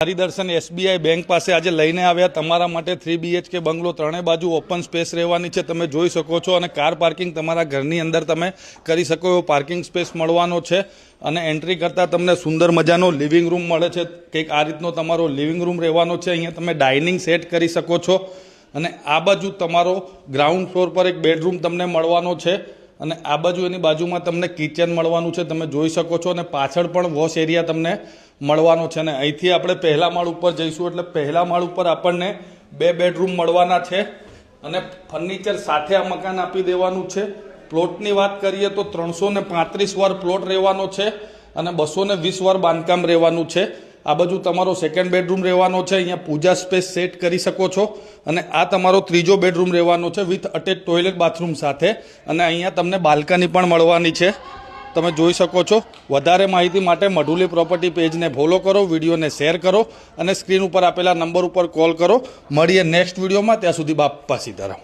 Haridarshan SBI bank પાસે આજે લઈને આવ્યા તમારા માટે 3 BHK બંગલો, ત્રણેય બાજુ ઓપન સ્પેસ રહેવાની છે, તમે જોઈ શકો છો. અને કાર પાર્કિંગ તમારા ઘરની અંદર તમે કરી શકો એવો પાર્કિંગ સ્પેસ મળવાનો છે. અને એન્ટ્રી કરતાં તમને સુંદર મજાનો લિવિંગ રૂમ મળે છે. કંઈક આ રીતનો તમારો લિવિંગ રૂમ રહેવાનો છે. અહીંયા તમે ડાઇનિંગ સેટ કરી શકો છો. અને આ બાજુ તમારો ગ્રાઉન્ડ ફ્લોર પર એક બેડરૂમ તમને મળવાનો છે. અને આ બાજુ એની બાજુમાં તમને કિચન મળવાનું છે, તમે જોઈ શકો છો. અને પાછળ પણ વોશ એરિયા તમને મળવાનો છે. અને અહીંથી આપણે પહેલા માળ ઉપર જઈશું એટલે પહેલા માળ ઉપર આપણને 2 બેડરૂમ મળવાના છે. અને ફર્નિચર સાથે આ મકાન આપી દેવાનું છે. પ્લોટની વાત કરીએ તો 335 વાર પ્લોટ રહેવાનો છે અને 220 વાર બાંધકામ રહેવાનું છે. આ બાજુ તમારો સેકન્ડ બેડરૂમ રહેવાનો છે. અહીંયા પૂજા સ્પેસ સેટ કરી શકો છો. અને આ તમારો ત્રીજો બેડરૂમ રહેવાનો છે વિથ અટેચ ટોયલેટ બાથરૂમ સાથે. અને અહીંયા તમને બાલ્કની પણ મળવાની છે, તમે જોઈ શકો છો. વધારે માહિતી માટે મઢુલી પ્રોપર્ટી પેજને ફોલો કરો, વિડીયોને શેર કરો અને સ્ક્રીન ઉપર આપેલા નંબર ઉપર કોલ કરો. મળીએ નેક્સ્ટ વિડીયોમાં. ત્યાં સુધી બાપા સીતારામ.